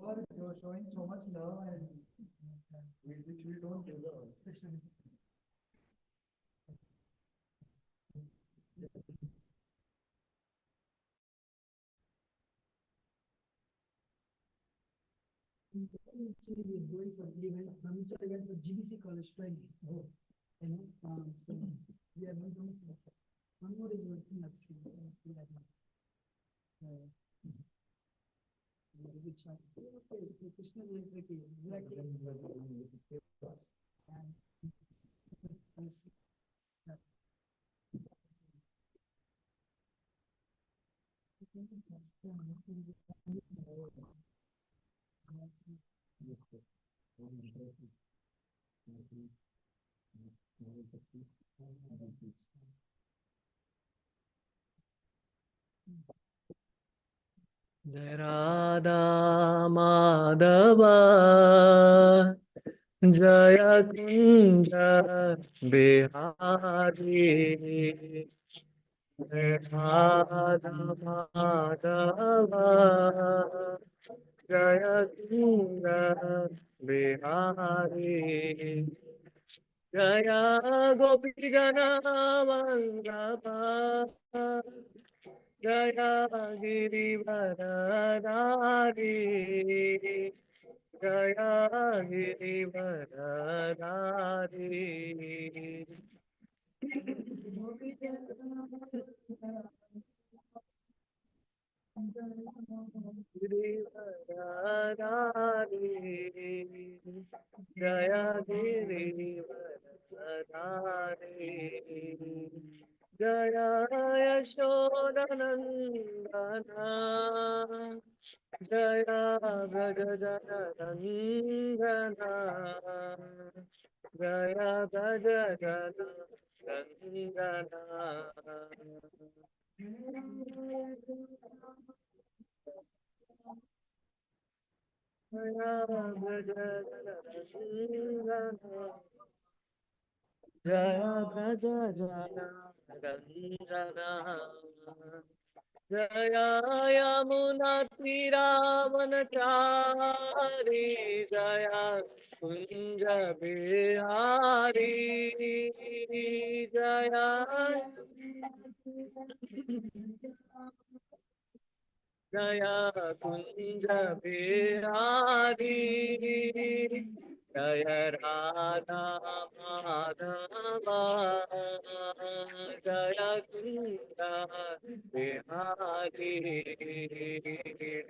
You're showing so much love and which we don't deserve. Actually, we're going for the event, Brahmacharya event for GBC college training. Oh, so we are going to one more is working at school. Uh, very good shot. Okay, Krishna will take it. Exactly. And Jai Radha Madhava Jaya Kunja Bihari Jai Radha Madhava Jaya Kunja Bihari Jaya Gopi Jana Vallabha Jaya Girivaradari Jaya Girivaradari Girivaradari Jaya Girivaradari Jaya Yashodanandana Jaya Brajajanandana Jaya Brajajanandana Jaya Brajajanandana Jaya Yamuna Tiravanachari Jaya Kunja Bihari Jaya Jaya Kunja Bihari Jaya Radha Madhava Jaya Kunja Bihari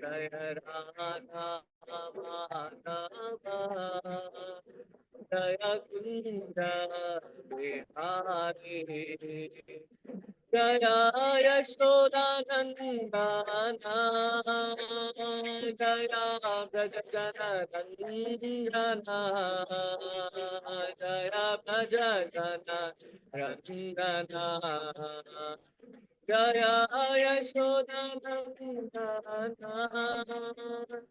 Jaya Radha Madhava Jaya Kunja Bihari Jaya Yashodanandana Jaya Brajajanandana Jaya Brajajanandana Jaya Yashodanandana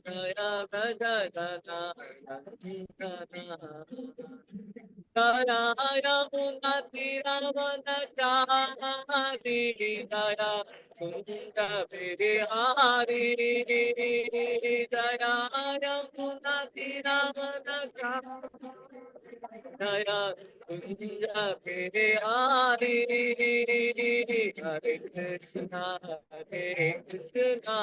Jaya Brajajanandana Jaya Munatiravanachari Jaya Kunda Virihari Jaya Munatiravanachari Jaya Kunda Virihari Hare Krishna Hare Krishna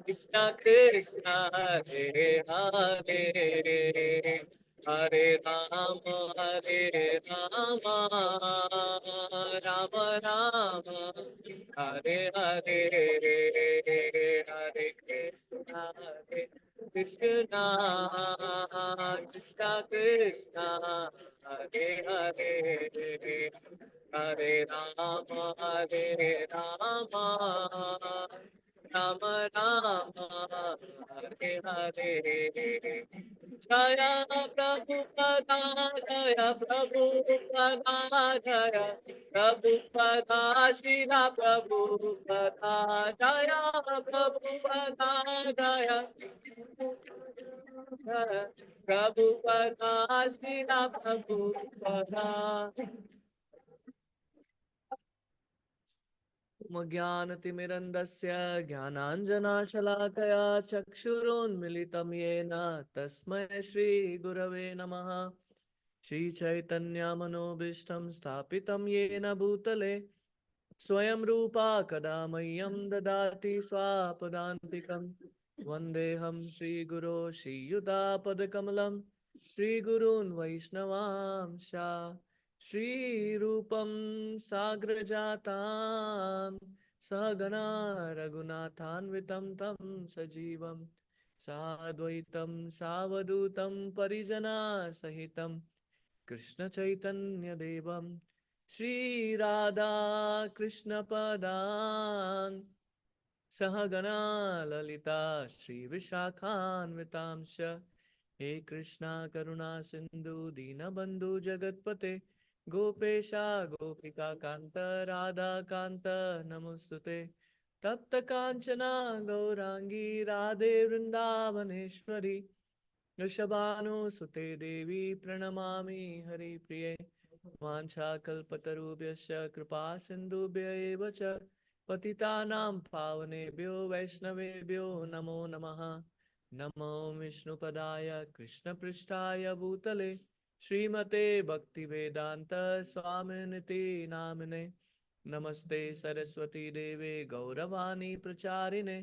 Krishna Krishna Hare Hare Hare Rama, Hare Rama, Rama Rama, Hare Hare, Hare Krishna, Hare Krishna, Krishna Krishna, Hare Hare, Hare Rama, Hare Rama, Rama Rama, Hare Hare. Jaya Prabhupada, Jaya Prabhupada, Jaya Prabhupada, Srila Prabhupada, Jaya Prabhupada, Jaya Prabhupada, Srila Prabhupada. ज्ञानतिमिरन्दस्य ज्ञानाञ्जनाशलाकया चक्षुरुन्मिलितं येन तस्मै श्रीगुरवे नमः। श्रीचैतन्यमनोभीष्टं स्थापितं येन भूतले स्वयं रूपा कदा मह्यं ददाति स्वापदान्तिकं। वन्देऽहं श्रीगुरो श्रीयुतापदकमलं श्रीगुरून् वैष्णवांश श्रीरूपं साग्रजातां सहगणा रघुनाथान्वितं तं सजीवं साद्वैतं सावधूतं परिजनसहितं कृष्णचैतन्यदेवं श्रीराधा कृष्णपदान् सहगणा ललिता श्रीविशाखान्वितांश्च। हे कृष्णा करुणा सिंधु दीनबंधु जगतपते गोपेशा गोपिका कांत राधा कांत नमोस्तुते। तप्त कांचना गौरांगी राधे वृंदावनेश्वरी वृषभानुसुते देवी प्रणमामि हरिप्रिये। वाञ्छाकल्पतरुभ्यश्च कृपा सिन्धुभ्य एव च पतितानां पावनेभ्यो वैष्णवेभ्यो नमो नमः। नमो विष्णुपदाय कृष्णपृष्ठाय भूतले श्रीमते भक्तिवेदान्त स्वामिनिति नामिने। नमस्ते सरस्वती देवे गौरवाणी प्रचारिणे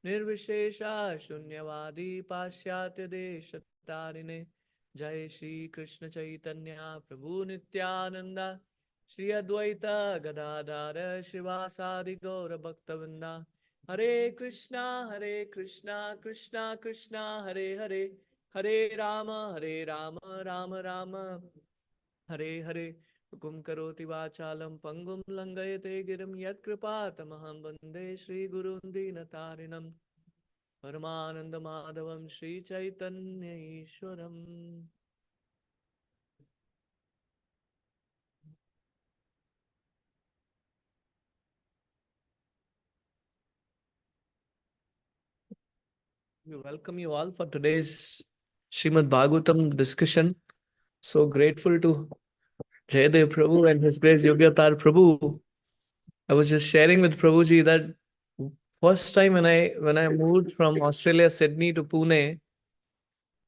निर्विशेषा शून्यवादी पाश्चात्य देश तारिणे। जय श्री कृष्ण चैतन्य प्रभु नित्यानंद श्री अद्वैत गदाधर शिवासादि गौर भक्तवृंदा। हरे कृष्णा कृष्णा कृष्णा हरे हरे, हरे राम राम राम हरे हरे। हुकुम करोति वाचालं पंगुं लंघयते गिरिं यत्कृपातमहं वन्दे श्रीगुरुं दीनतारिणं परमानंद माधवं Sri Chaitanya ईश्वरम्। We welcome you all for today's Srimad Bhagavatam discussion. So grateful to Jayadev Prabhu and His Grace Yogyatar Prabhu. I was just sharing with Prabhuji that first time when I moved from Australia, Sydney to Pune,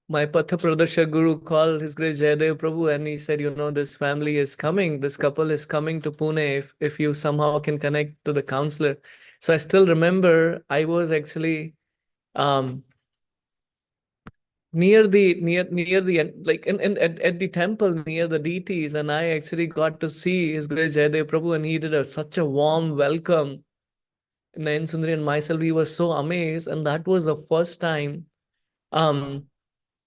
my Patha Pradasha Guru called His Grace Jayadev Prabhu and he said, you know, this family is coming, this couple is coming to Pune if you somehow can connect to the counselor. So I still remember I was actually um, near the like at the temple near the deities, and I actually got to see His Grace Jayadev Prabhu and he did such a warm welcome. Nayan Sundari and myself, we were so amazed, and that was the first time um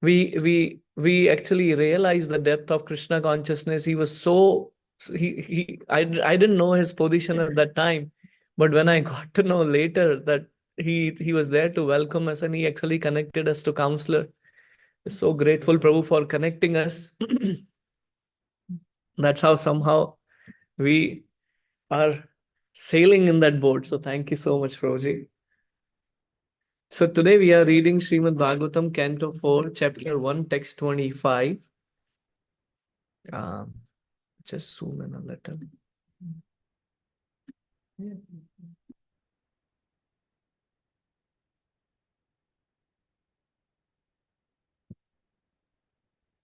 we actually realized the depth of Krishna consciousness. He was so I didn't know his position at that time, but when I got to know later that he was there to welcome us and he actually connected us to counselor. So grateful, Prabhu, for connecting us. That's how somehow we are sailing in that boat. So thank you so much, Prabhuji. So today we are reading Srimad Bhagavatam, Canto 4, Chapter 1, Text 25. Um, just zoom in a little.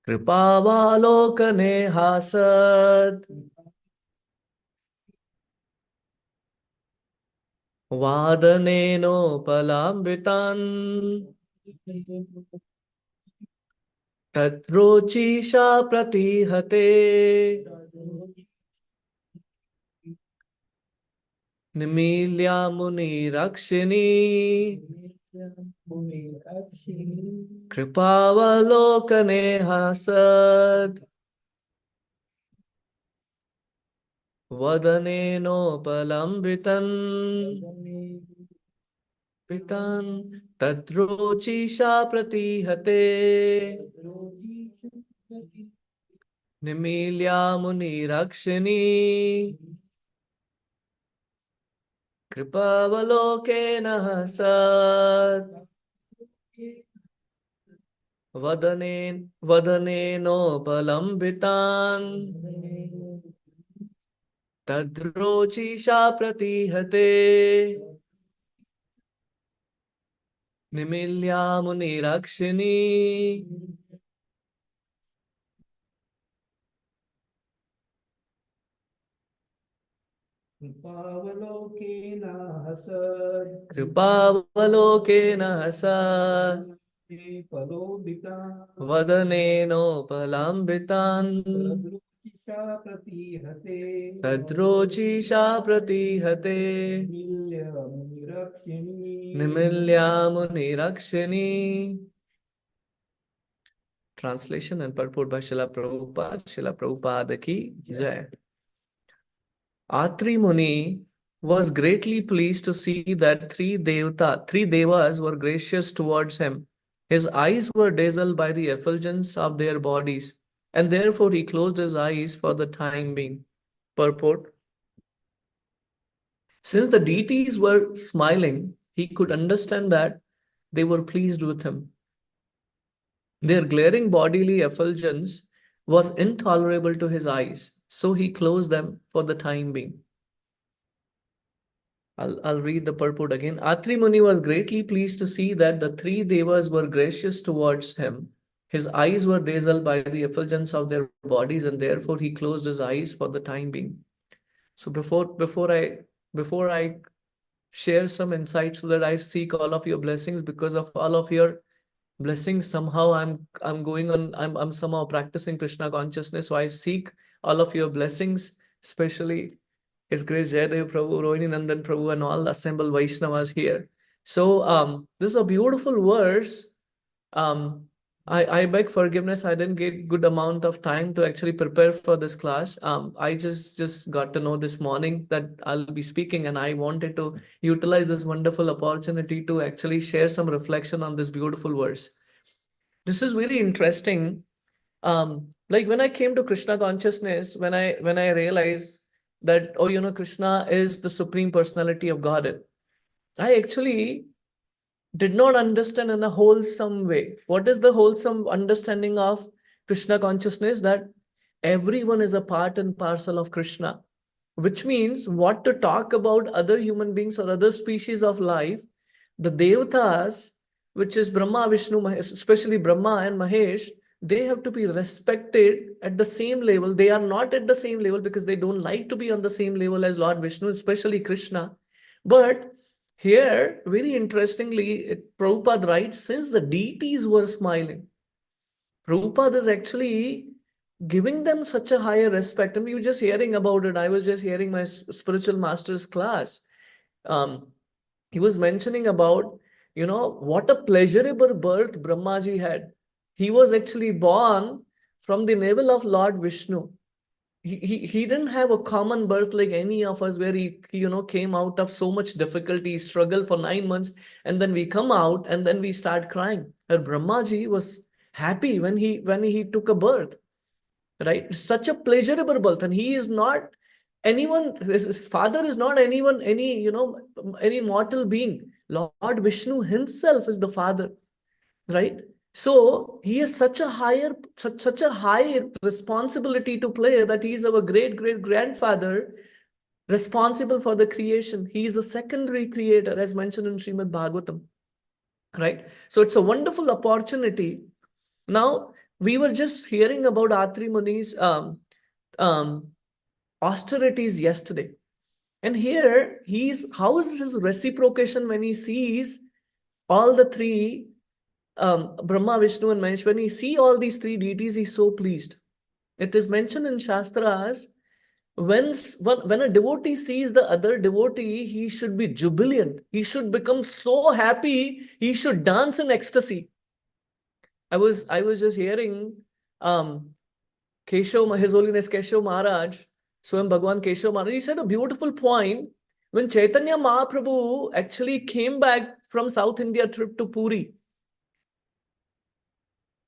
कृपावालोकने हासत् वादनेनोपलाम्बितान् तत्रोचिषा प्रतिहते निमील्या मुनिरक्षिणी कृपावलोकने हासत् वदनेनोपलम्बितन् पितान् तद्रोचिषा प्रतिहते निमील्या मुनिरक्षिणी कृपावलोकेन हसत् वदनेनोपलम्बितान् तद्रोचिषा प्रतीहते निमिल्या मुनिरक्षिणी कृपावलोकेन हसत् कृपावलोकेन हसत् फलोदिता वदनेनोपलाम्बितान् तदृचिषा प्रतीहते तद्रोचिषा प्रतीहते निरक्षिणी निमिल्या मुनिरक्षिणी. Translation and purport by Srila Prabhupada. Srila Prabhupada ki jai. Atri Muni was greatly pleased to see that three devas were gracious towards him. His eyes were dazzled by the effulgence of their bodies, and therefore he closed his eyes for the time being. Purport: since the deities were smiling, he could understand that they were pleased with him. Their glaring bodily effulgence was intolerable to his eyes, so he closed them for the time being. I'll read the purport again. Atri Muni was greatly pleased to see that the three devas were gracious towards him. His eyes were dazzled by the effulgence of their bodies, and therefore he closed his eyes for the time being. So before I share some insights so that I seek all of your blessings, because of all of your blessings, somehow I'm going on, I'm somehow practicing Krishna consciousness. So I seek all of your blessings, especially His Grace Jayadev Prabhu, Rohini Nandan Prabhu, and all assembled Vaishnavas here. So this is a beautiful verse. I beg forgiveness. I didn't get good amount of time to actually prepare for this class. I just got to know this morning that I'll be speaking, and I wanted to utilize this wonderful opportunity to actually share some reflection on this beautiful verse. This is very interesting. Like when I came to Krishna consciousness, when I realized that, oh, Krishna is the supreme personality of Godhead, I actually did not understand in a wholesome way. What is the wholesome understanding of Krishna consciousness? That everyone is a part and parcel of Krishna, which means what to talk about other human beings or other species of life, the Devatas, which is Brahma, Vishnu, Mahesh, especially Brahma and Mahesh, they have to be respected at the same level. They are not at the same level because they don't like to be on the same level as Lord Vishnu, especially Krishna. But here, very interestingly, Prabhupada writes, since the deities were smiling, Prabhupada is actually giving them such a higher respect. And we were just hearing about it. I was just hearing my spiritual master's class. Um, he was mentioning about, what a pleasurable birth Brahmaji had. He was actually born from the navel of Lord Vishnu. He didn't have a common birth like any of us, where he came out of so much difficulty, struggle for 9 months, and then we come out and then we start crying. And Brahmaji was happy when he took a birth, right? Such a pleasurable birth, and he is not anyone. His father is not anyone, any mortal being. Lord Vishnu himself is the father, right? So he has such a high responsibility to play, that he is our great great grandfather, responsible for the creation. He is a secondary creator, as mentioned in Srimad Bhagavatam, right? So it's a wonderful opportunity. Now we were just hearing about Atri Muni's um, austerities yesterday, and here how is his reciprocation when he sees all the three, Brahma, Vishnu, and Mahesh. When he see all these three deities, he's so pleased. It is mentioned in Shastras, when a devotee sees the other devotee, he should be jubilant. He should become so happy. He should dance in ecstasy. I was just hearing Keshav, His Holiness Keshav Maharaj, Swam Bhagwan Keshav Maharaj, he said a beautiful point. When Chaitanya Mahaprabhu actually came back from South India trip to Puri,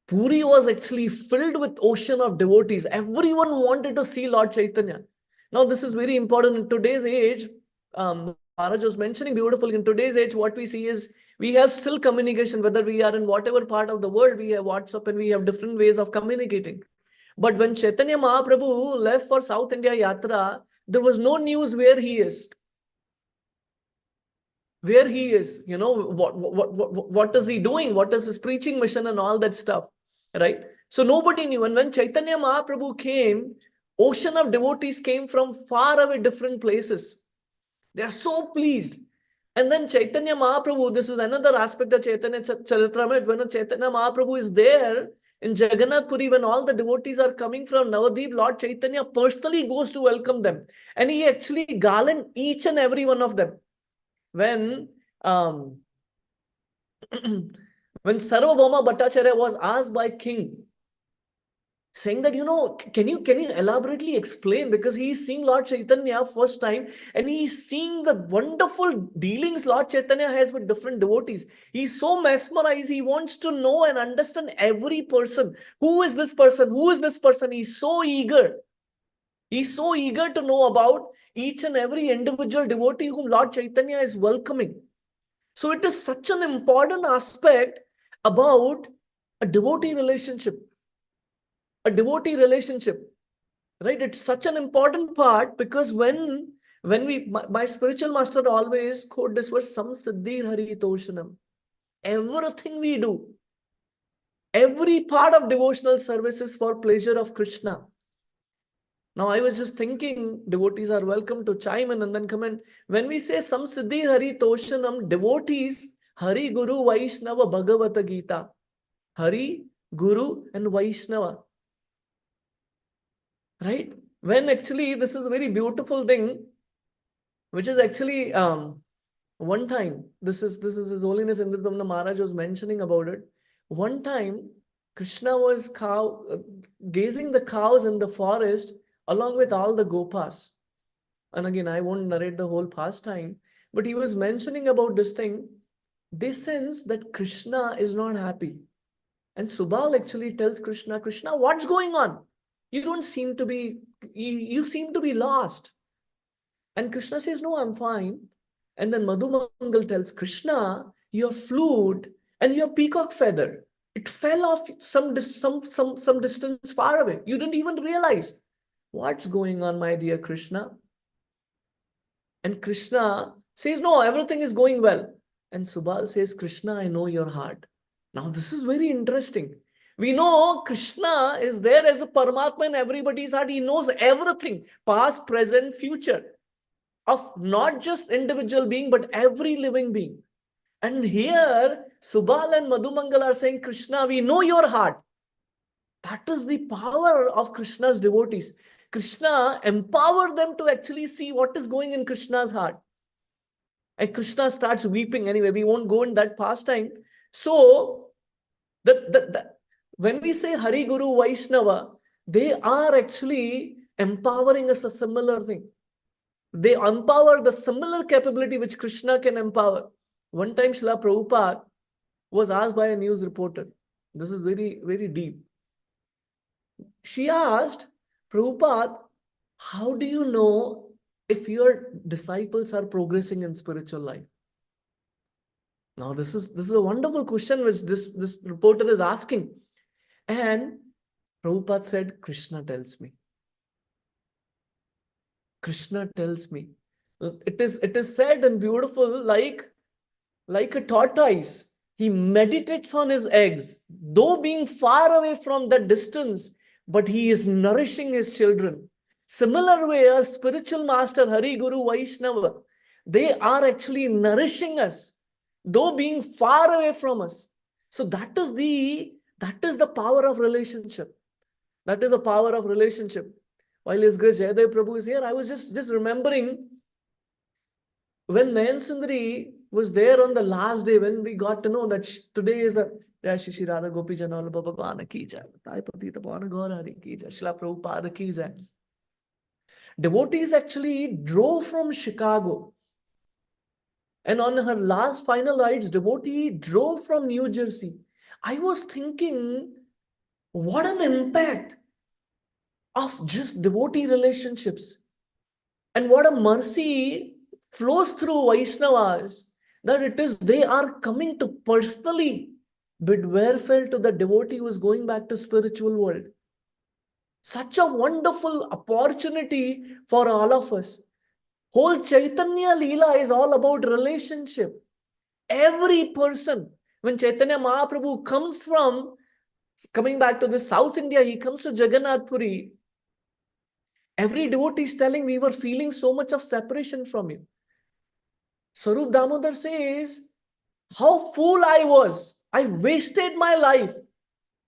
Puri was actually filled with ocean of devotees. Everyone wanted to see Lord Chaitanya. Now, this is very important in today's age. Maharaj was mentioning beautifully, in today's age, what we see is we have still communication, whether we are in whatever part of the world, we have WhatsApp and we have different ways of communicating. But when Chaitanya Mahaprabhu left for South India Yatra, there was no news where he is. Where he is, what is he doing? What is his preaching mission and all that stuff, right? So nobody knew. And when Chaitanya Mahaprabhu came, ocean of devotees came from far away different places. They are so pleased. And then Chaitanya Mahaprabhu, this is another aspect of Chaitanya Charitamrita, when Chaitanya Mahaprabhu is there in Jagannath Puri, when all the devotees are coming from Navadip, Lord Chaitanya personally goes to welcome them. And he actually garland each and every one of them. When when Sarvabhauma Bhattacharya was asked by king, saying that, can you elaborately explain, because he is seeing Lord Chaitanya first time and he is seeing the wonderful dealings Lord Chaitanya has with different devotees. He's so mesmerized. He wants to know and understand every person. Who is this person? Who is this person? He's so eager. He's so eager to know about each and every individual devotee whom Lord Chaitanya is welcoming. So it is such an important aspect about a devotee relationship. A devotee relationship, right? It's such an important part, because when my spiritual master always quote this verse, Sam Siddhir Hari Toshanam. Everything we do, every part of devotional service is for pleasure of Krishna. Now, I was just thinking, devotees are welcome to chime in and then comment. When we say Sam Siddhir Hari Toshanam, devotees, Hari, Guru, Vaishnava, Bhagavata Gita. Hari, Guru, and Vaishnava. Right? When actually, this is a very beautiful thing, which is actually, one time, this is His Holiness Indradhamna Maharaj was mentioning about it. One time, Krishna was gazing the cows in the forest along with all the gopas. And again, I won't narrate the whole pastime, but he was mentioning about this thing. They sense that Krishna is not happy. And Subal actually tells Krishna, Krishna, what's going on? You don't seem to be, you seem to be lost. And Krishna says, no, I'm fine. And then Madhumangal tells Krishna, your flute and your peacock feather, it fell off some distance far away. You didn't even realize. What's going on, my dear Krishna? And Krishna says, no, everything is going well. And Subal says, Krishna, I know your heart. Now, this is very interesting. We know Krishna is there as a Paramatma in everybody's heart. He knows everything, past, present, future, of not just individual being, but every living being. And here, Subal and Madhumangal are saying, Krishna, we know your heart. That is the power of Krishna's devotees. Krishna empowered them to actually see what is going in Krishna's heart. And Krishna starts weeping. Anyway, we won't go in that pastime. So, when we say Hari, Guru, Vaishnava, they are actually empowering us a similar thing. They empower the similar capability which Krishna can empower. One time, Srila Prabhupada was asked by a news reporter. This is very, very deep. She asked, Prabhupada, how do you know if your disciples are progressing in spiritual life? Now, this is a wonderful question which this reporter is asking. And Prabhupada said, Krishna tells me. Krishna tells me. It is said and beautiful, like a tortoise. He meditates on his eggs, though being far away from that distance, but he is nourishing his children. Similar way, our spiritual master, Hari, Guru, Vaishnava, they are actually nourishing us, though being far away from us. So that is the power of relationship. That is the power of relationship. While His Grace Jayadeva Prabhu is here, I was just remembering when Nayan Sundari was there on the last day, when we got to know that today is a Jai Shri Shri Radha Gopi Janala Bhagwan Ki Jai, Tai Patita Pavana Gaurari Ki Jai, Srila Prabhupada Ki Jai. Devotees actually drove from Chicago. And on her last final rides, devotee drove from New Jersey. I was thinking, what an impact of just devotee relationships. And what a mercy flows through Vaishnavas, that they are coming to personally bid farewell to the devotee who is going back to spiritual world. Such a wonderful opportunity for all of us. Whole Chaitanya Leela is all about relationship. Every person, when Chaitanya Mahaprabhu coming back to the South India, he comes to Jagannath Puri. Every devotee is telling, we were feeling so much of separation from you. Swarup Damodar says, how fool I was. I wasted my life.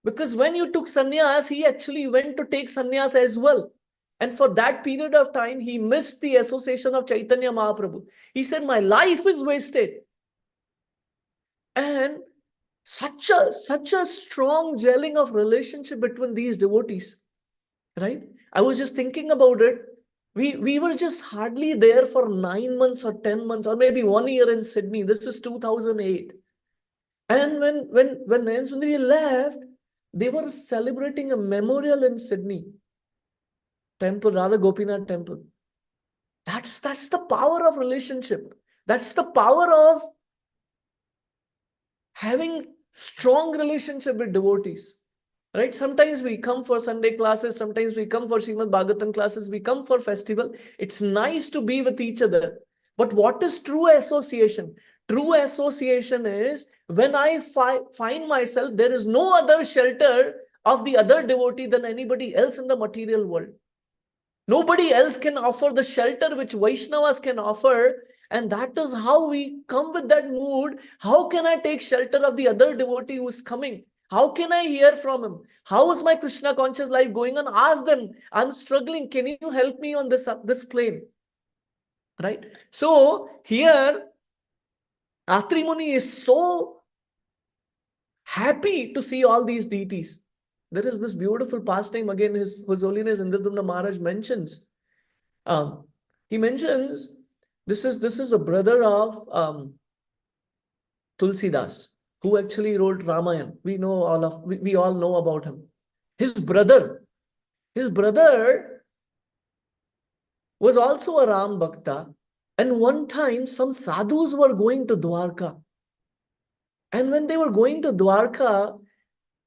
Because when you took sannyas, he actually went to take sannyas as well. And for that period of time, he missed the association of Chaitanya Mahaprabhu. He said, my life is wasted. And such a strong gelling of relationship between these devotees, right? I was just thinking about it. We were just hardly there for 9 months or 10 months or maybe 1 year in Sydney. This is 2008. And when Nayan Sundari left, they were celebrating a memorial in Sydney temple, Radha Gopinath temple. That's the power of relationship. That's the power of having strong relationship with devotees. Right? Sometimes we come for Sunday classes, sometimes we come for Srimad Bhagavatam classes, we come for festival. It's nice to be with each other. But what is true association? True association is when I find myself, there is no other shelter of the other devotee than anybody else in the material world. Nobody else can offer the shelter which Vaishnavas can offer. And that is how we come with that mood. How can I take shelter of the other devotee who is coming? How can I hear from him? How is my Krishna conscious life going on? Ask them, I'm struggling. Can you help me on this plane? Right? So here, Atri Muni is so happy to see all these deities. There is this beautiful pastime again, His Holiness Indradumna Maharaj mentions. He mentions this is a brother of Tulsidas, who actually wrote Ramayana. We all know about him. His brother was also a Ram Bhakta, and one time some sadhus were going to Dwarka. And when they were going to Dwarka,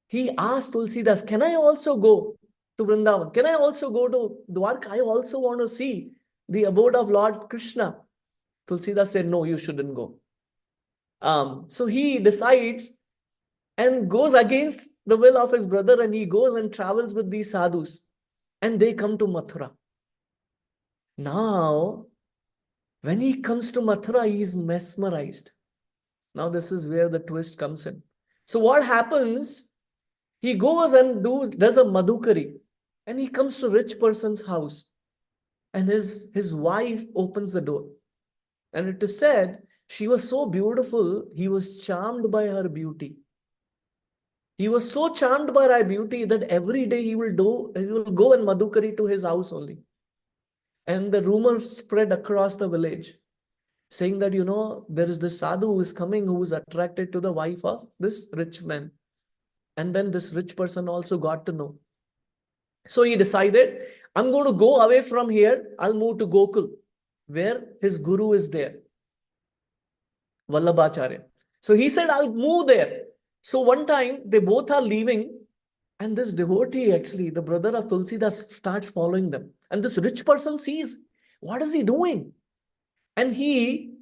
he asked Tulsidas, can I also go to Vrindavan? Can I also go to Dwarka? I also want to see the abode of Lord Krishna. Tulsidas said, no, you shouldn't go. So he decides and goes against the will of his brother, and he goes and travels with these sadhus, and they come to Mathura. Now, when he comes to Mathura, he is mesmerized. Now, this is where the twist comes in. So what happens? He goes and does a madhukari, and he comes to a rich person's house, and his wife opens the door. And it is said, she was so beautiful, he was charmed by her beauty. He was so charmed by her beauty that every day he will go and madhukari to his house only. And the rumor spread across the village, saying that, there is this sadhu who is coming, who is attracted to the wife of this rich man. And then this rich person also got to know. So he decided, I'm going to go away from here. I'll move to Gokul, where his guru is there, Vallabhacharya. So he said, I'll move there. So one time they both are leaving, and this devotee, actually, the brother of Tulsidas, starts following them. And this rich person sees, what is he doing? And he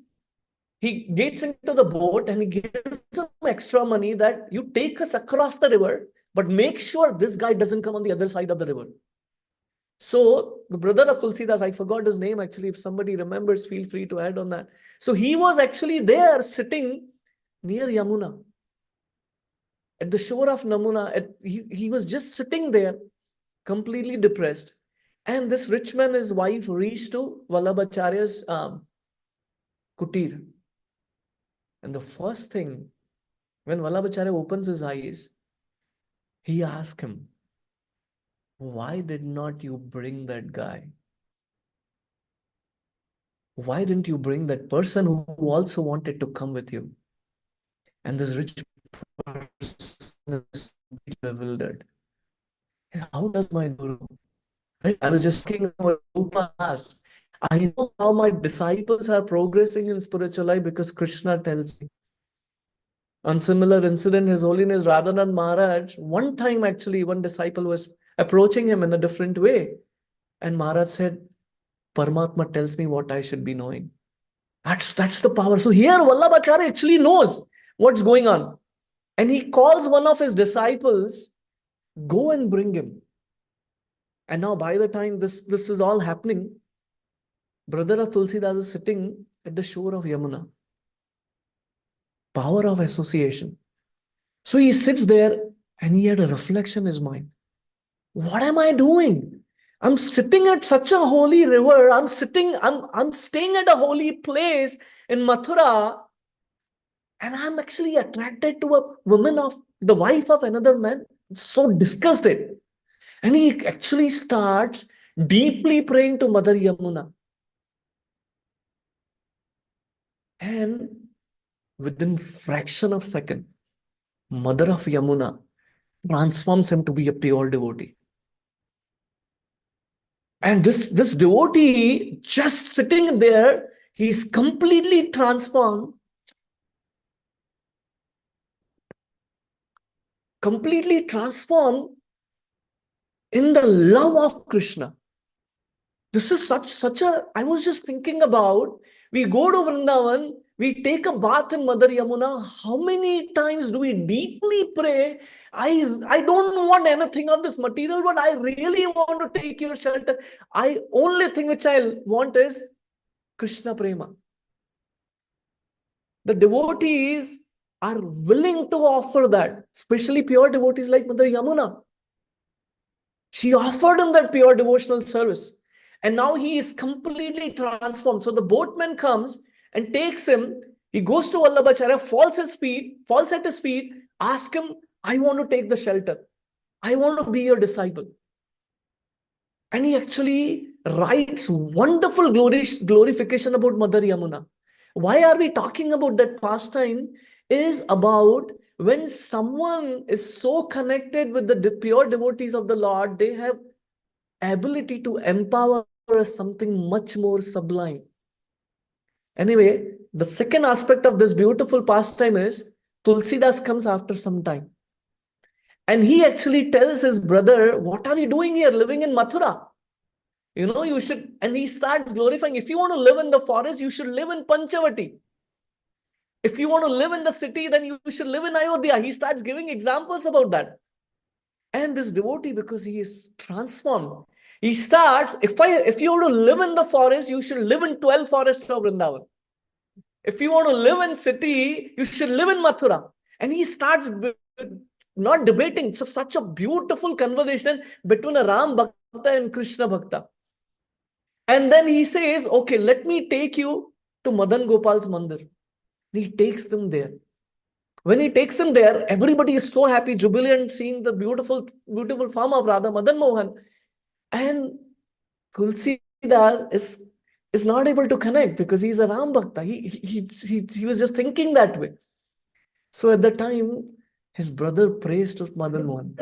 gets into the boat and he gives some extra money that you take us across the river, but make sure this guy doesn't come on the other side of the river. So the brother of Tulsidas, I forgot his name actually. If somebody remembers, feel free to add on that. So he was actually there sitting near Yamuna, at the shore of Yamuna. He was just sitting there, completely depressed. And this rich man, his wife, reached to Vallabhacharya's kutir. And the first thing, when Vallabhacharya opens his eyes, he asks him, why did not you bring that guy? Why didn't you bring that person who also wanted to come with you? And this rich person is bewildered. How does my guru? Right? I was just thinking about past. I know how my disciples are progressing in spiritual life because Krishna tells me. On similar incident, His Holiness Radhanath Maharaj, one time actually, one disciple was, approaching him in a different way. And Maharaj said, Paramatma tells me what I should be knowing. That's the power. So here Vallabhacharya actually knows what's going on. And he calls one of his disciples, go and bring him. And now by the time this is all happening, brother of Tulsidas is sitting at the shore of Yamuna. Power of association. So he sits there and he had a reflection in his mind. What am I doing? I'm sitting at such a holy river. I'm staying at a holy place in Mathura. And I'm actually attracted to a woman of the wife of another man. So disgusted. And he actually starts deeply praying to Mother Yamuna. And within fraction of second, Mother of Yamuna transforms him to be a pure devotee. And this devotee just sitting there, he's completely transformed. Completely transformed in the love of Krishna. This is such a, I was just thinking about, we go to Vrindavan, we take a bath in Mother Yamuna. How many times do we deeply pray? I don't want anything of this material, but I really want to take your shelter. Only thing which I want is Krishna Prema. The devotees are willing to offer that, especially pure devotees like Mother Yamuna. She offered him that pure devotional service. And now he is completely transformed. So the boatman comes and takes him. He goes to Vallabhacharya, falls at his feet, asks him, I want to take the shelter. I want to be your disciple. And he actually writes wonderful glorification about Mother Yamuna. Why are we talking about that pastime? Is about when someone is so connected with the pure devotees of the Lord, they have ability to empower us something much more sublime. Anyway, the second aspect of this beautiful pastime is Tulsidas comes after some time. And he actually tells his brother, what are you doing here living in Mathura? You should, and he starts glorifying, if you want to live in the forest, you should live in Panchavati. If you want to live in the city, then you should live in Ayodhya. He starts giving examples about that. And this devotee, because he is transformed, he starts, if you want to live in the forest, you should live in 12 forests of Vrindavan. If you want to live in city, you should live in Mathura. And he starts not debating. So such a beautiful conversation between a Ram Bhakta and Krishna Bhakta. And then he says, okay, let me take you to Madan Gopal's mandir. He takes them there. When he takes them there, everybody is so happy, jubilant, seeing the beautiful form of Radha Madan Mohan. And Tulsidas is not able to connect because he's a Ram Bhakta. He was just thinking that way. So at the time, his brother prays to Madan Mohan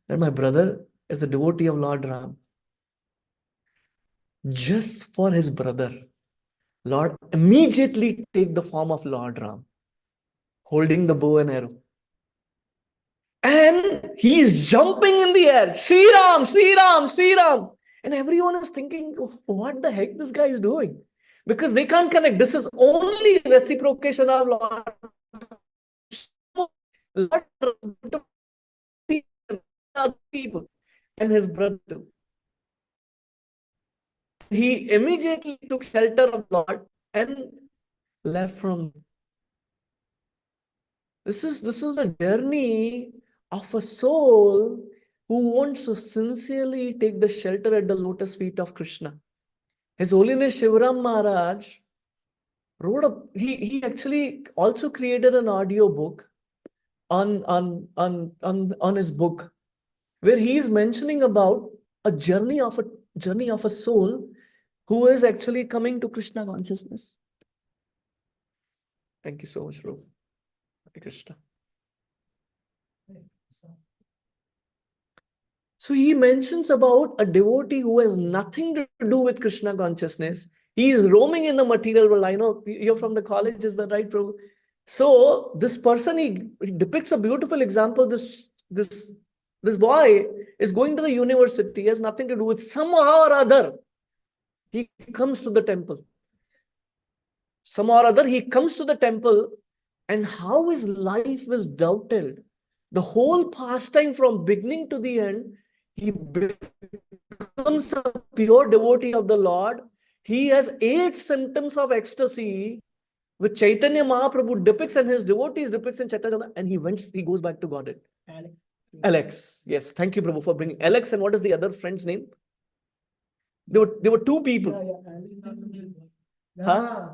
that my brother is a devotee of Lord Ram. Just for his brother, Lord immediately take the form of Lord Ram, holding the bow and arrow. And he is jumping in the air. Sri Ram, Sri Ram, Sri Ram. And everyone is thinking, what the heck this guy is doing? Because they can't connect. This is only reciprocation of Lord. People and his brother too. He immediately took shelter of Lord and left from. This is a journey of a soul who wants to sincerely take the shelter at the lotus feet of Krishna. His Holiness Shivaram Maharaj he actually also created an audio book on his book, where he is mentioning about a journey of a soul who is actually coming to Krishna consciousness. Thank you so much, Prabhu. Hare Krishna. So he mentions about a devotee who has nothing to do with Krishna consciousness. He is roaming in the material world. I know you're from the college, is that right, Prabhu? So this person, he depicts a beautiful example. This This boy is going to the university, has nothing to do with, somehow or other, he comes to the temple. Somehow or other, he comes to the temple, and how his life is doubted. The whole pastime from beginning to the end, he becomes a pure devotee of the Lord. He has 8 symptoms of ecstasy, which Chaitanya Mahaprabhu depicts and his devotees depicts in Chaitanya, and he goes back to Godhead. Alex. Alex. Yes, thank you, Prabhu, for bringing Alex. And what is the other friend's name? There were 2 people. Huh?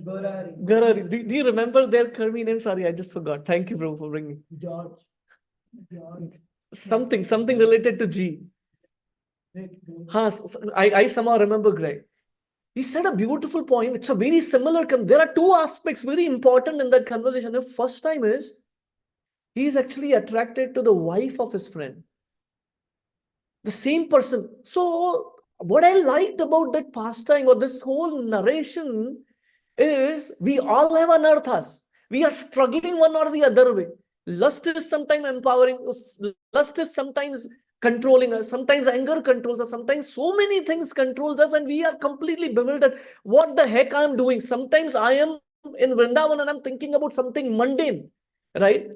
Gorari. Garari. Do you remember their Karmi name? Sorry, I just forgot. Thank you, Prabhu, for bringing. George. Something related to G. Huh, I somehow remember Greg. He said a beautiful point. It's a very similar. There are 2 aspects very important in that conversation. The first time is he is actually attracted to the wife of his friend. The same person. So what I liked about that pastime or this whole narration is we all have anarthas. We are struggling one or the other way. Lust is sometimes empowering. Lust is sometimes controlling us. Sometimes anger controls us. Sometimes so many things controls us and we are completely bewildered. What the heck I'm doing? Sometimes I am in Vrindavan and I'm thinking about something mundane, right?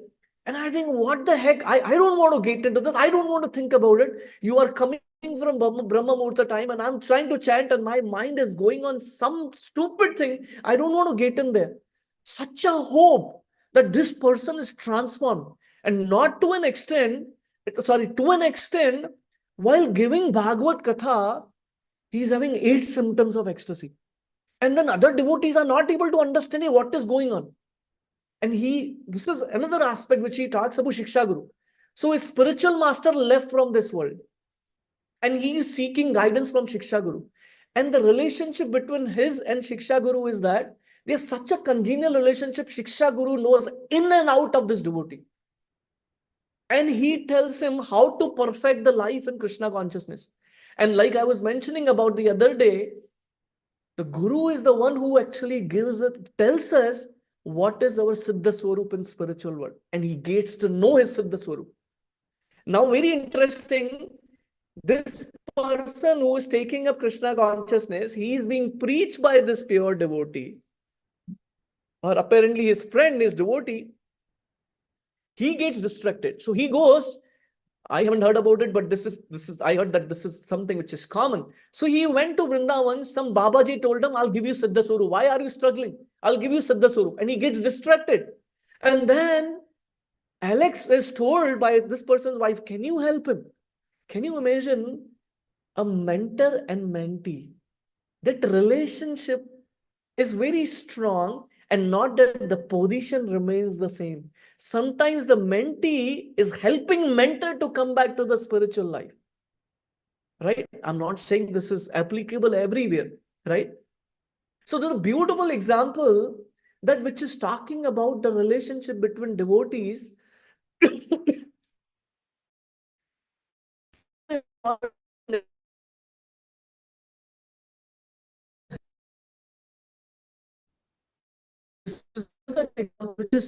And I think, what the heck? I don't want to get into this. I don't want to think about it. You are coming from Brahma Murta time and I'm trying to chant and my mind is going on some stupid thing. I don't want to get in there. Such a hope that this person is transformed, and not to an extent, to an extent, while giving Bhagavad Katha, he's having 8 symptoms of ecstasy. And then other devotees are not able to understand what is going on. And this is another aspect which he talks about Shiksha Guru. So his spiritual master left from this world and he is seeking guidance from Shiksha Guru. And the relationship between his and Shiksha Guru is that they have such a congenial relationship. Shiksha Guru knows in and out of this devotee. And he tells him how to perfect the life in Krishna consciousness. And like I was mentioning about the other day, the Guru is the one who actually tells us what is our Siddha Swarup in spiritual world. And he gets to know his Siddha Swarup. Now, very interesting, this person who is taking up Krishna consciousness, he is being preached by this pure devotee. Or apparently his friend is devotee. He gets distracted. So he goes, I haven't heard about it, but I heard that this is something which is common. So he went to Vrindavan. Some Babaji told him, I'll give you Siddha Swarup. Why are you struggling? I'll give you Siddha Swarup. And he gets distracted. And then Alex is told by this person's wife, can you help him? Can you imagine a mentor and mentee? That relationship is very strong, and not that the position remains the same. Sometimes the mentee is helping mentor to come back to the spiritual life. Right? I'm not saying this is applicable everywhere. Right? So there's a beautiful example that which is talking about the relationship between devotees.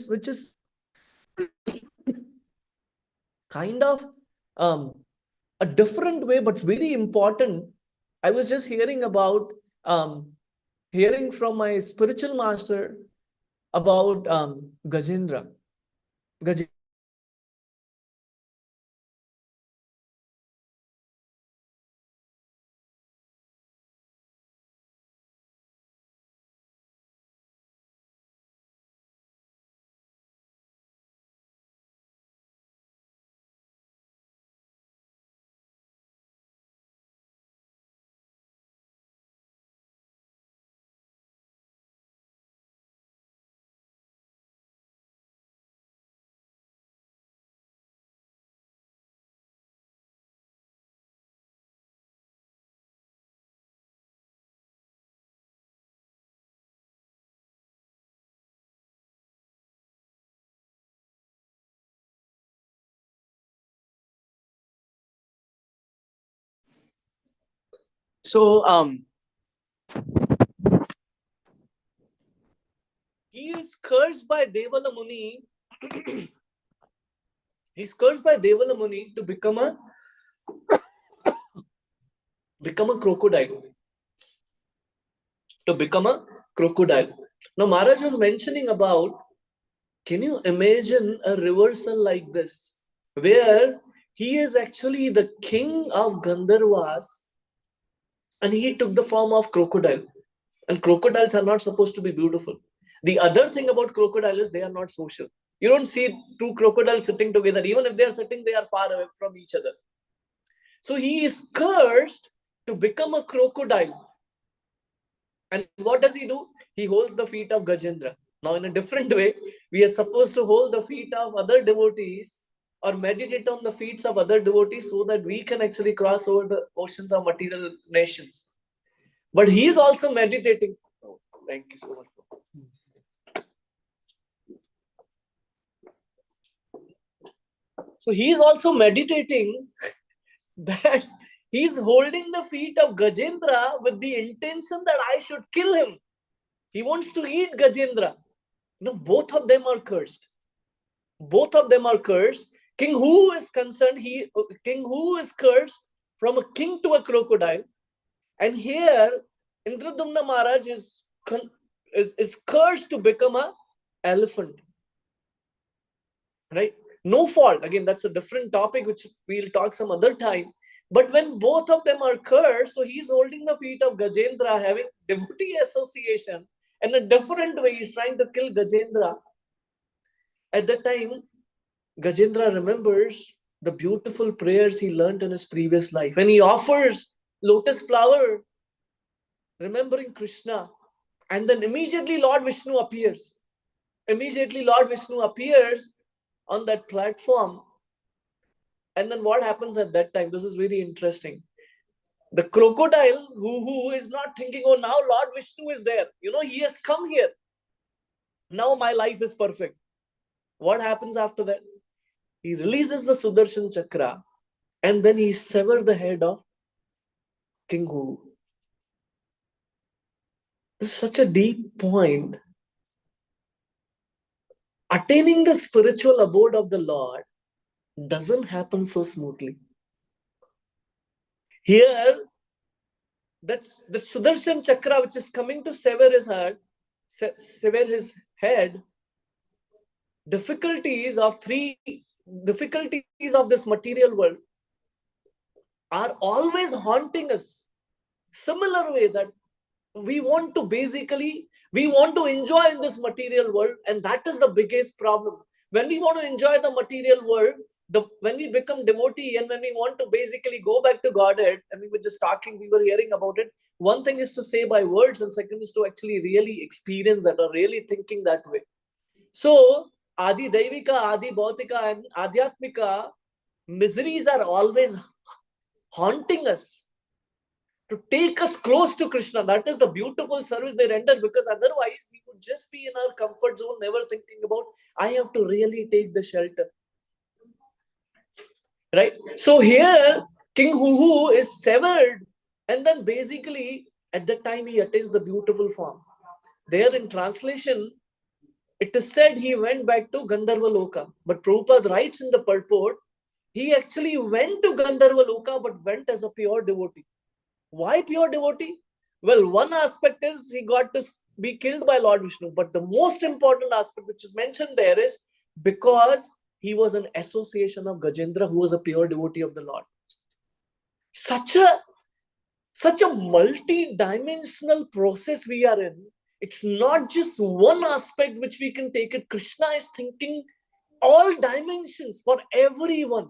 which is kind of a different way, but very important. I was just hearing from my spiritual master about Gajendra. So he is cursed by Devala Muni He's cursed by Devala Muni to become a crocodile. To become a crocodile. Now Maharaj was mentioning about, can you imagine a reversal like this, where he is actually the king of Gandharvas and he took the form of crocodile. And crocodiles are not supposed to be beautiful. The other thing about crocodile is they are not social. You don't see two crocodiles sitting together. Even if they are sitting, they are far away from each other. So he is cursed to become a crocodile. And what does he do? He holds the feet of Gajendra. Now, in a different way, we are supposed to hold the feet of other devotees or meditate on the feet of other devotees so that we can actually cross over the oceans of material nations. But he is also meditating. Oh, thank you so much. So he is also meditating that he's holding the feet of Gajendra with the intention that I should kill him. He wants to eat Gajendra. No, both of them are cursed. Both of them are cursed. King Hu is concerned, King Hu is cursed from a king to a crocodile. And here, Indradumna Maharaj is cursed to become an elephant. Right? No fault. Again, that's a different topic which we'll talk some other time. But when both of them are cursed, so he's holding the feet of Gajendra, having devotee association. In a different way, he's trying to kill Gajendra. At that time, Gajendra remembers the beautiful prayers he learned in his previous life. And he offers lotus flower, remembering Krishna. And then immediately Lord Vishnu appears. Immediately Lord Vishnu appears on that platform. And then what happens at that time? This is very interesting. The crocodile who is not thinking, oh, now Lord Vishnu is there. You know, he has come here. Now my life is perfect. What happens after that? He releases the Sudarshan Chakra and then he severs the head of King Hu. This is such a deep point. Attaining the spiritual abode of the Lord doesn't happen so smoothly. Here, that's the Sudarshan Chakra which is coming to sever his head. Difficulties of this material world are always haunting us. Similar way that we want to enjoy in this material world, and that is the biggest problem. When we want to enjoy the material world, when we become devotee and when we want to basically go back to Godhead, and we were just talking, we were hearing about it. One thing is to say by words, and second is to actually really experience that or really thinking that way. So, Adi Daivika, Adi Bhautika, and Adhyatmika miseries are always haunting us to take us close to Krishna. That is the beautiful service they render, because otherwise we would just be in our comfort zone, never thinking about, I have to really take the shelter. Right? So here, King Hu is severed, and then basically at that time he attains the beautiful form. There in translation, it is said he went back to Gandharva Loka. But Prabhupada writes in the purport, he actually went to Gandharva Loka but went as a pure devotee. Why pure devotee? Well, one aspect is he got to be killed by Lord Vishnu. But the most important aspect which is mentioned there is because he was an association of Gajendra, who was a pure devotee of the Lord. Such a multi-dimensional process we are in. It's not just one aspect which we can take it. Krishna is thinking all dimensions for everyone.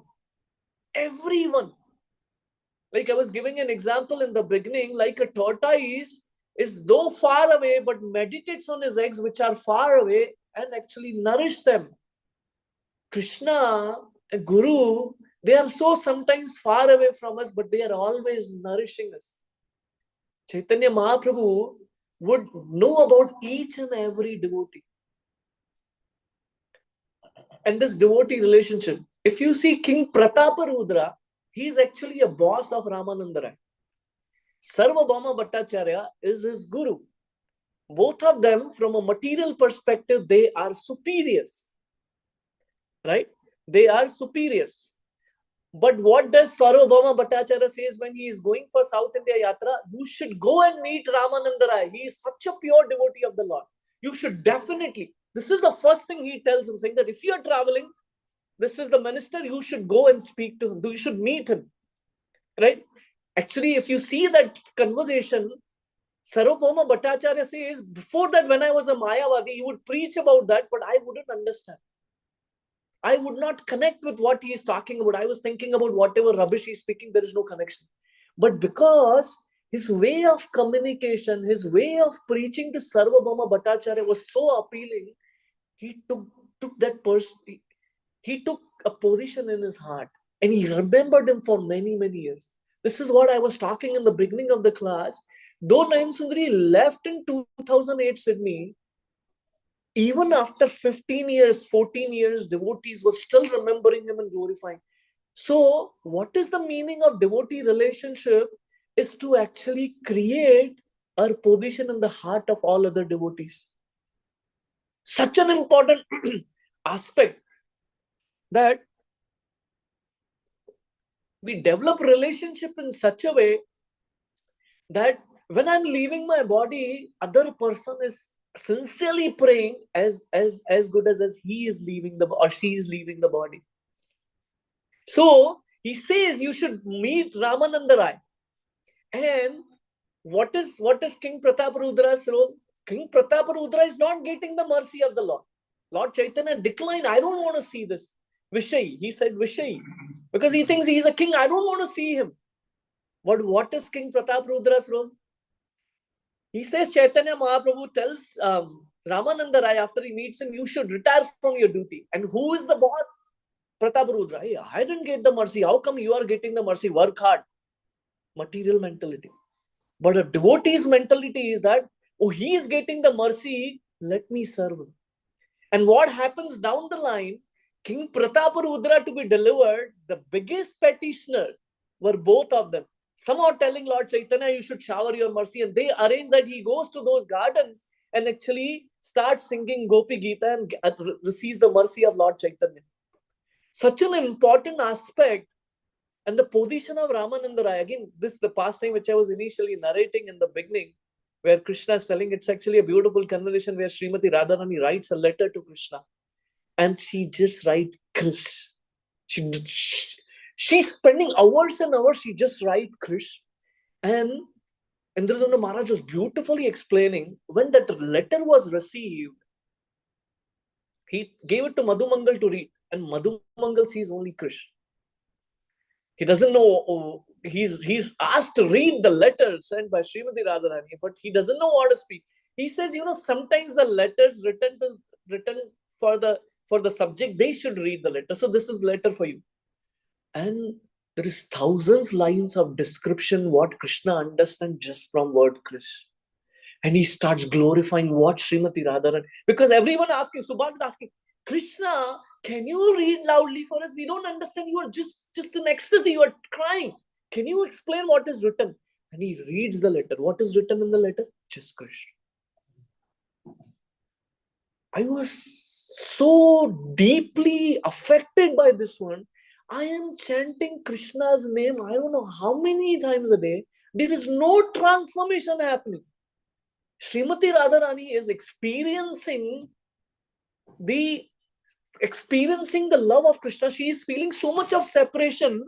Everyone. Like I was giving an example in the beginning, like a tortoise is though far away, but meditates on his eggs which are far away and actually nourish them. Krishna, a Guru, they are so sometimes far away from us, but they are always nourishing us. Chaitanya Mahaprabhu would know about each and every devotee. And this devotee relationship, if you see King Prataparudra, he is actually a boss of Ramananda Rai. Sarvabhauma Bhattacharya is his guru. Both of them, from a material perspective, they are superiors. Right? They are superiors. But what does Sarvabhauma Bhattacharya says when he is going for South India Yatra? You should go and meet Ramananda Rai. He is such a pure devotee of the Lord. You should definitely. This is the first thing he tells him, saying that if you are traveling, this is the minister, you should go and speak to him. You should meet him. Right? Actually, if you see that conversation, Sarvabhauma Bhattacharya says, before that, when I was a Mayavadi, he would preach about that, but I wouldn't understand. I would not connect with what he is talking about. I was thinking about whatever rubbish he's speaking, there is no connection. But because his way of communication, his way of preaching to Sarvabhauma Bhattacharya was so appealing, he took that person, he took a position in his heart and he remembered him for many, many years. This is what I was talking in the beginning of the class. Though Nayan Sundari left in 2008 Sydney, even after 15 years, 14 years, devotees were still remembering him and glorifying. So, what is the meaning of devotee relationship? Is to actually create our position in the heart of all other devotees. Such an important aspect that we develop relationship in such a way that when I'm leaving my body, other person is sincerely praying as good as he is leaving the or she is leaving the body. So he says you should meet Ramananda Rai. And what is King Prataparudra's role? King Prataparudra is not getting the mercy of the Lord. Lord Chaitanya declined. I don't want to see this. Vishay. He said Vishay. Because he thinks he's a king. I don't want to see him. But what is King Prataparudra's role? He says Chaitanya Mahaprabhu tells Ramananda Rai after he meets him, you should retire from your duty. And who is the boss? Prataparudra. Hey, I didn't get the mercy. How come you are getting the mercy? Work hard. Material mentality. But a devotee's mentality is that, oh, he is getting the mercy, let me serve him. And what happens down the line, King Prataparudra to be delivered, the biggest petitioner were both of them. Somehow telling Lord Chaitanya, you should shower your mercy. And they arrange that he goes to those gardens and actually starts singing Gopi Gita and receives the mercy of Lord Chaitanya. Such an important aspect. And the position of Ramananda Rai, again, this is the pastime which I was initially narrating in the beginning, where Krishna is telling, it's actually a beautiful conversation where Srimati Radharani writes a letter to Krishna. And she just writes Krish. She's spending hours and hours, she just writes Krish. And Indradumna Maharaj was beautifully explaining, when that letter was received, he gave it to Madhumangal to read. And Madhumangal sees only Krish. He doesn't know, he's asked to read the letter sent by Srimati Radharani, but he doesn't know what to speak. He says, sometimes the letters written for the subject, they should read the letter. So this is the letter for you. And there is thousands lines of description what Krishna understands just from word Krish. And he starts glorifying what Srimati Radharani, because everyone asking, Subhash is asking, Krishna, can you read loudly for us? We don't understand. You are just in ecstasy. You are crying. Can you explain what is written? And he reads the letter. What is written in the letter? Just Krishna. I was so deeply affected by this one. I am chanting Krishna's name, I don't know how many times a day. There is no transformation happening. Srimati Radharani is experiencing the love of Krishna. She is feeling so much of separation.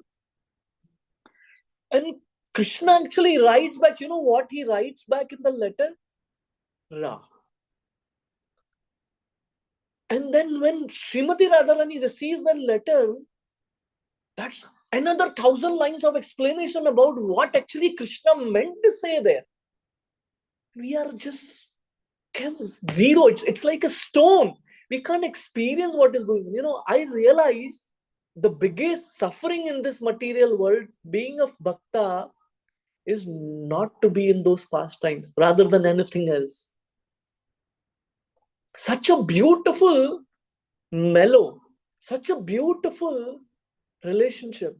And Krishna actually writes back. You know what he writes back in the letter? Ra. And then when Srimati Radharani receives that letter, that's another 1,000 lines of explanation about what actually Krishna meant to say there. We are just zero. It's like a stone. We can't experience what is going on. I realize the biggest suffering in this material world, being of bhakta, is not to be in those pastimes rather than anything else. Such a beautiful mellow, such a beautiful relationship,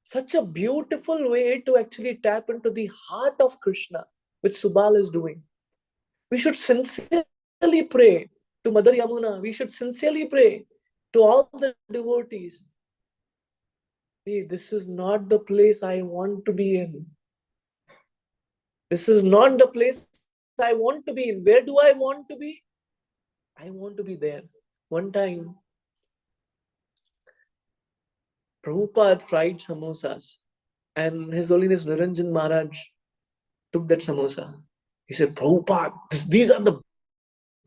such a beautiful way to actually tap into the heart of Krishna, which Subal is doing. We should sincerely pray to Mother Yamuna. We should sincerely pray to all the devotees, hey, this is not the place I want to be in. This is not the place I want to be in. Where do I want to be? I want to be there. One time, Prabhupada fried samosas, and His Holiness Niranjan Maharaj took that samosa. He said, Prabhupada, these are the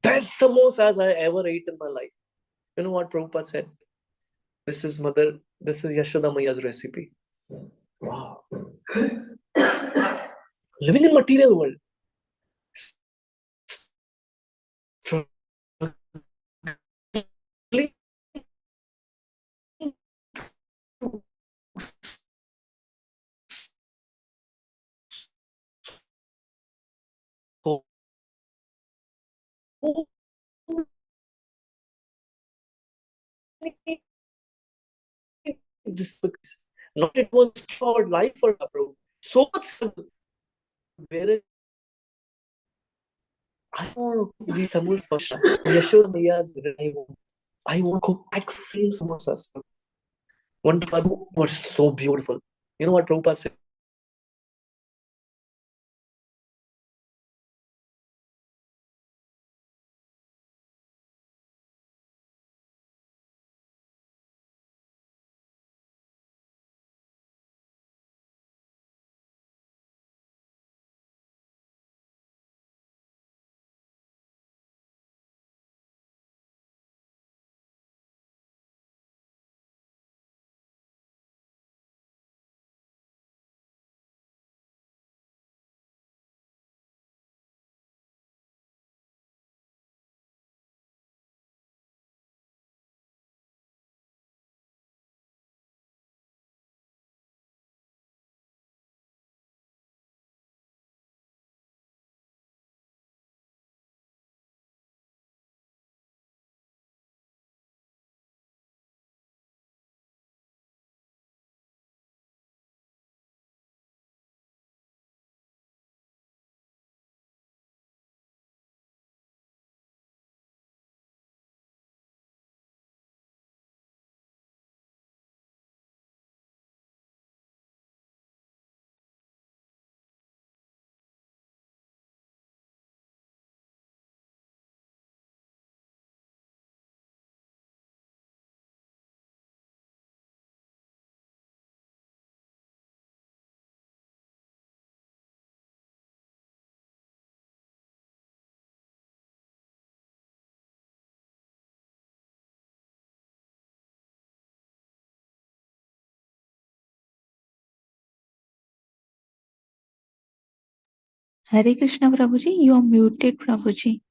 best samosas I ever ate in my life. You know what Prabhupada said? This is Yashoda Maya's recipe. Wow. Living in material world. This not it was for life for Prabhu. So much struggle. Whereas I want to cook these samosas for Yashoda Maya's I want to cook excellent samosas. One Prabhu was so beautiful. You know what Prabhupada said? Hare Krishna Prabhuji, you are muted Prabhuji.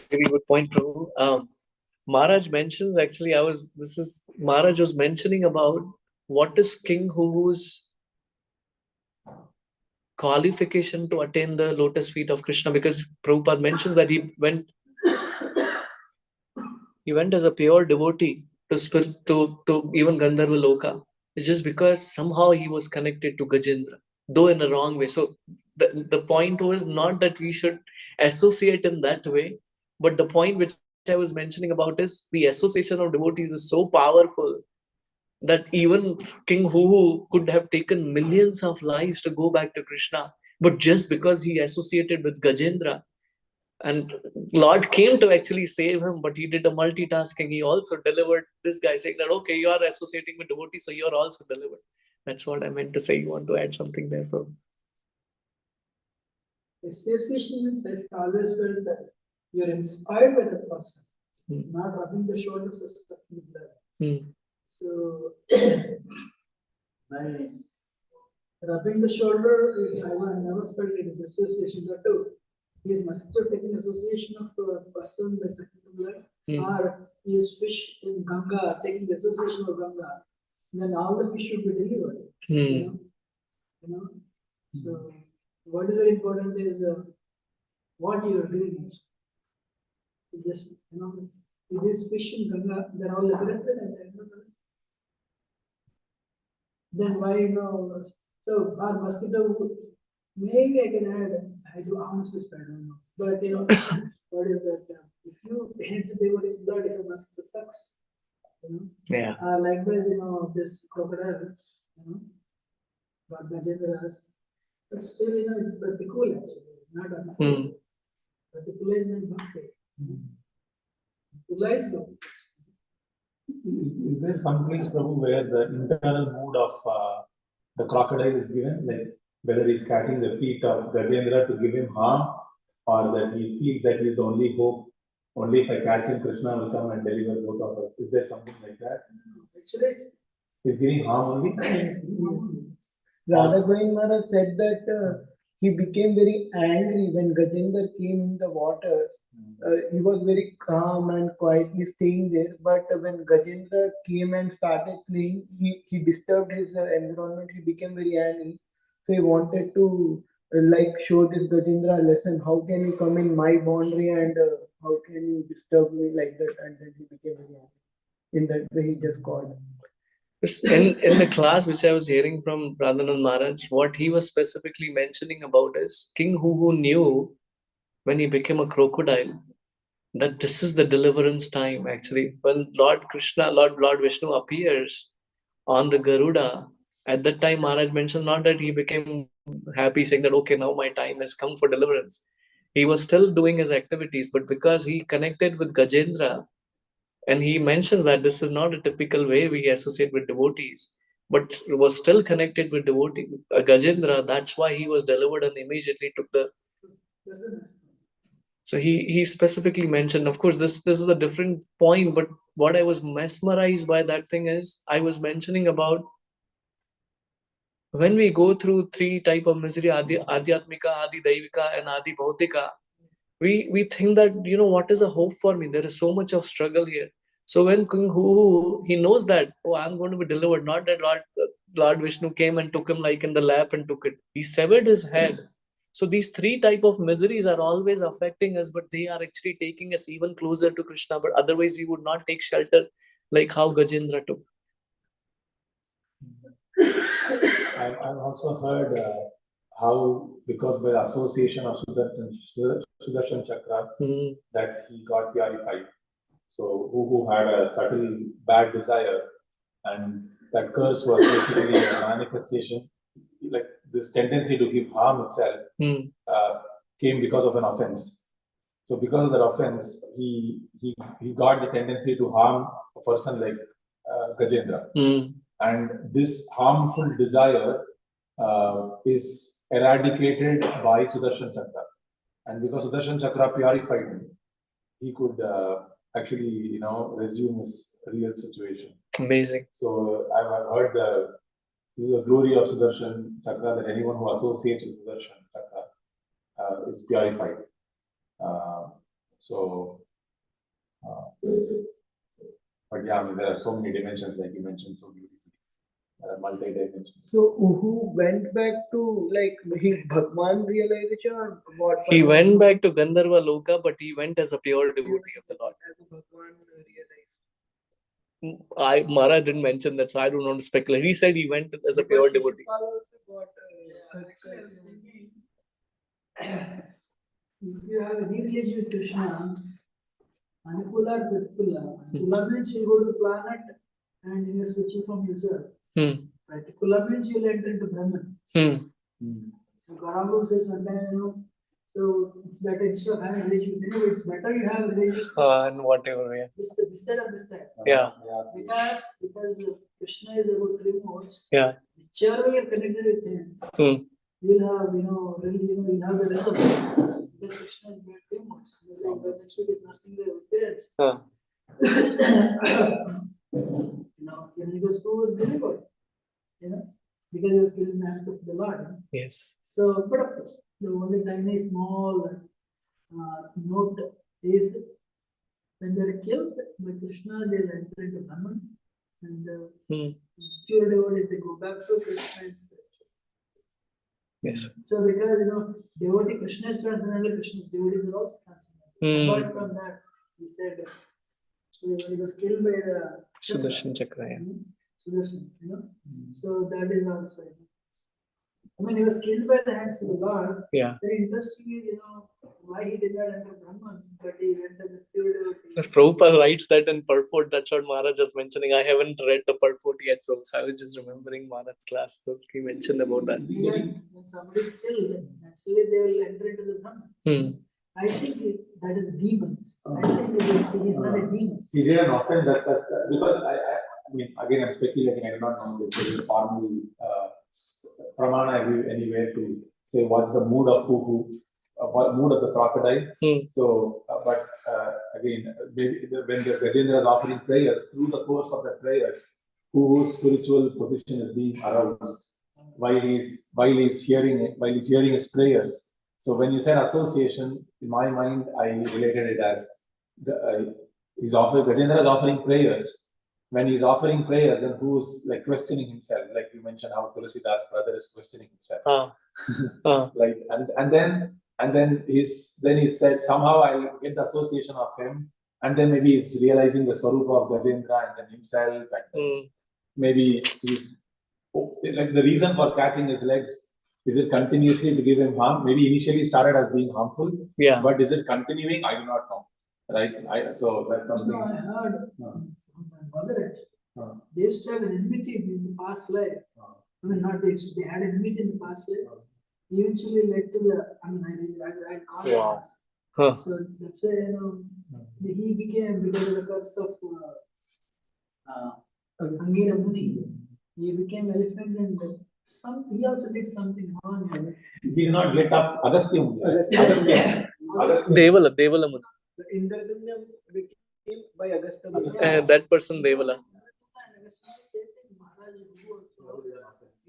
Very good point, Prabhu. Maharaj mentions actually, Maharaj was mentioning about what is King Huhu's qualification to attain the lotus feet of Krishna, because Prabhupada mentioned that he went as a pure devotee to even Gandharva Loka. It's just because somehow he was connected to Gajendra, though in a wrong way. So the point was not that we should associate in that way, but the point which I was mentioning about is the association of devotees is so powerful that even King Huhu could have taken millions of lives to go back to Krishna, but just because he associated with Gajendra, and Lord came to actually save him, but he did a multitasking. He also delivered this guy, saying that, okay, you are associating with devotees, so you're also delivered. That's what I meant to say. You want to add something there, bro? Association means I always felt that you're inspired by the person, not rubbing the shoulders or something like that. So, by rubbing the shoulder, I never felt it is association. That too, he must have taken association of a person by second blood, or he is fish in Ganga, taking the association of Ganga. Then all the fish should be delivered. You know. So, what is very important is what you are doing. Just it is fish in Ganga, they're all liberated and then why so our mosquito, maybe I can add, I do honestly I don't know. But what is that? If you hence they what is blood if a mosquito sucks. Yeah. Likewise, this crocodile, but Gajendras, but still, it's particular actually. It's not a particular is not bhakti. Particular is bhakti. Is there some place, Prabhu, where the internal mood of the crocodile is given, like whether he's catching the feet of Gajendra to give him harm, or that he feels that he's the only hope, only if I catch him, Krishna will come and deliver both of us. Is there something like that? Actually, He's giving harm only? Radha Govind Maharaj said that he became very angry when Gajendra came in the water. He was very calm and quietly staying there. But when Gajendra came and started playing, he disturbed his environment. He became very angry. So he wanted to show this Gajendra a lesson. How can you come in my boundary and how can you disturb me like that? And then he became very angry. In that way, he just called. In the class which I was hearing from Radhanand Maharaj, what he was specifically mentioning about is King Huhu knew when he became a crocodile that this is the deliverance time. Actually, when Lord Krishna, Lord Vishnu appears on the Garuda, at that time Maharaj mentioned not that he became happy saying that, okay, now my time has come for deliverance. He was still doing his activities, but because he connected with Gajendra, and he mentions that this is not a typical way we associate with devotees, but was still connected with devotee Gajendra. That's why he was delivered and immediately took the. So he specifically mentioned, of course, this is a different point, but what I was mesmerized by that thing is I was mentioning about when we go through three type of misery, Adhyatmika, Adi Daivika, and Adi Bhautika, we think that, what is a hope for me? There is so much of struggle here. So when King Huhu, he knows that, oh, I'm going to be delivered, not that Lord Vishnu came and took him like in the lap and took it. He severed his head. So these three type of miseries are always affecting us, but they are actually taking us even closer to Krishna. But otherwise, we would not take shelter like how Gajendra took. I've also heard how, because by the association of Sudarshan Chakra, that he got purified. So who had a subtle bad desire, and that curse was basically a manifestation, like this tendency to give harm itself came because of an offense. So because of that offense, he got the tendency to harm a person like Gajendra. And this harmful desire is eradicated by Sudarshan Chakra. And because Sudarshan Chakra purified him, he could actually, resume his real situation. Amazing. So I've heard this is the glory of Sudarshan Chakra, that anyone who associates with Sudarshan Chakra purified. So, but yeah, I mean, there are so many dimensions, like you mentioned so beautifully. Multi-dimensional. So who went back to like his Bhagwan realization or what? He went back to Gandharva Loka, but he went as a pure devotee of the Lord. As a Bhagwan realized. Maharaj didn't mention that, so I don't want to speculate. He said he went as a pure devotee. Shishupal also got, Actually, I was thinking, if you have any relation with Krishna, Anukula or Pratikula, Anukula means you go to the planet and you are switching from user. Pratikula means you'll enter into Brahman. So Gaurav says sometimes, so it's better instead of having a relation with anybody, it's better you have a relation with And whatever, yeah. this side or this side. Yeah. Because Krishna is about three modes. Yeah. Whichever you are connected with him, you'll have, really, you'll have the rest of it. Because Krishna is about three modes. Like the next week is nothing there with parents. When he was poor, was very good. Because he was killed in the hands of the Lord. Yes. So, but of course, the only tiny small note is when they're killed by Krishna, they'll enter into Brahman. And pure devotees, they go back to Krishna and spiritual. Yes. So, because devotee Krishna is transcendental, Krishna's devotees are also transcendental. Apart from that, he said, when he was killed by the Sudarshan Chakra. Yeah. Sudarshan, so that is also. I mean, he was killed by the hands of the Lord. Yeah. Very interesting is, why he did not enter Brahman, but he went as a pure devotee. As Prabhupada writes that in purport, that's what Maharaj is mentioning. I haven't read the purport yet, Prabhu. So I was just remembering Maharaj's class. So he mentioned about that. When somebody is killed, naturally they will enter into the Brahman. I think that is demons. I think he's not a demon. He didn't offend that because I mean, again, I'm speculating. I do not know if there is a formal pramana anywhere to say what's the mood of what mood of the crocodile. So, but again, maybe when the Gajendra is offering prayers, through the course of the prayers, whose spiritual position is being aroused while he's hearing his prayers. So when you said association, in my mind, I related it as Gajendra is offering prayers. When he's offering prayers, then who's like questioning himself, like you mentioned how Tulsidas' brother is questioning himself. Like and then he said somehow I'll get the association of him, and then maybe he's realizing the Swarupa of Gajendra and then himself, and maybe he's like the reason for catching his legs. Is it continuously to give him harm? Maybe initially started as being harmful, but is it continuing? I do not know. Right? So that's something. I heard from my mother. They used to have an enmity in the past life. I mean, not they had an enmity in the past life. Eventually led to the. I mean, I caught it. So that's why he became, because of the curse of Angira Muni, he became elephant and he also did something wrong. He did not let up Agastya. Devala Muni. The Indradanya became by Agastya. That person Devala.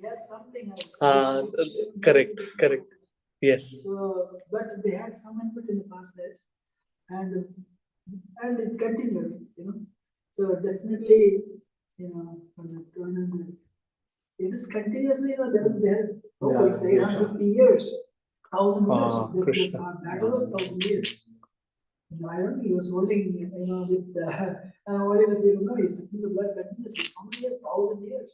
Yes, something else. Correct. Yes. So, but they had some input in the past life, and it continued, So definitely, from the it is continuously, there like 850 years, 1,000 years. The battle was 1,000 years. I don't know, he was holding, he's sucking the blood continuously. How many years? 1,000 years.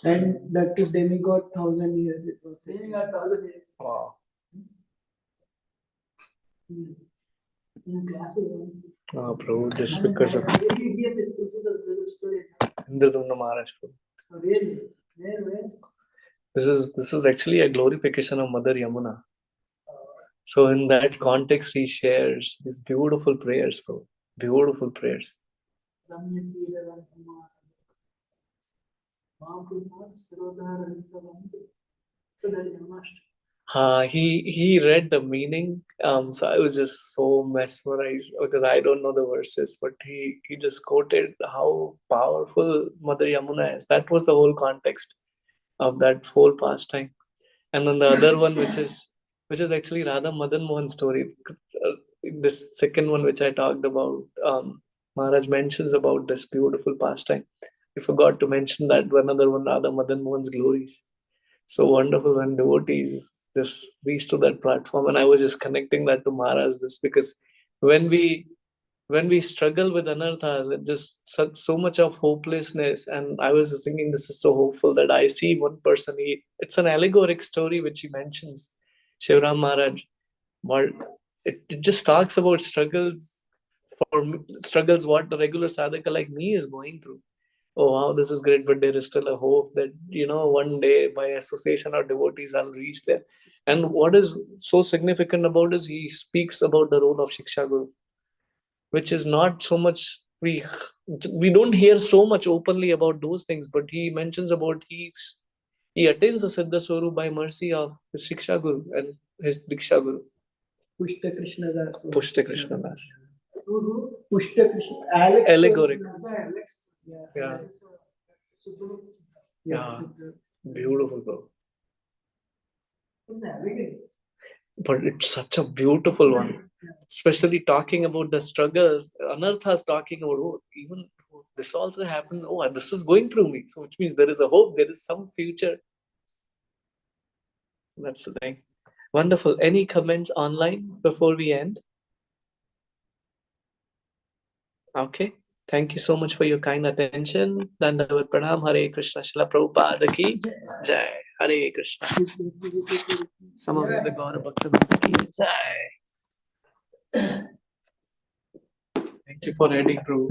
And that is demigod 1,000 years. It was Demigod 1,000 years. Wow. In classes. Prabhu, just because of Indradumna Maharaj. Really? Where? This is actually a glorification of Mother Yamuna. So in that context, he shares these beautiful prayers, bro. Beautiful prayers. So that is Janmashtami. He read the meaning. So I was just so mesmerized because I don't know the verses, but he just quoted how powerful Mother Yamuna is. That was the whole context of that whole pastime. And then the other one, which is which is actually Radha Madan Mohan story. This second one, which I talked about, Maharaj mentions about this beautiful pastime. I forgot to mention that another one, Radha Madan Mohan's glories. So wonderful when devotees just reach to that platform. And I was just connecting that to Maharaj, this because when we struggle with anarthas, it just such so much of hopelessness. And I was just thinking, this is so hopeful that I see one person. It's an allegoric story which he mentions, Shivram Maharaj. But it just talks about struggles struggles what the regular sadhaka like me is going through. Oh wow, this is great, but there is still a hope that one day by association of devotees I'll reach there. And what is so significant about is he speaks about the role of Shiksha Guru, which is not so much we don't hear so much openly about those things, but he mentions about he attains the Siddha Swarup by mercy of his Shiksha Guru and his Diksha Guru. Pushta Krishna Das. Pushta Krishna Das. Pushta Krishna. Alex. Allegoric. Alex. Yeah. Super. Yeah. Beautiful, bro. It's allegoric. But it's such a beautiful one, especially talking about the struggles. Anartha's talking about, oh, even this also happens. Oh, this is going through me. So, which means there is a hope, there is some future. That's the thing. Wonderful. Any comments online before we end? Okay. Thank you so much for your kind attention. Dandavat Pranam. Hare Krishna. Srila Prabhupada ki Jai. Hare Krishna. Samaveda Gaura Bhaktivinoda ki Jai. Thank you for reading, Prabhu.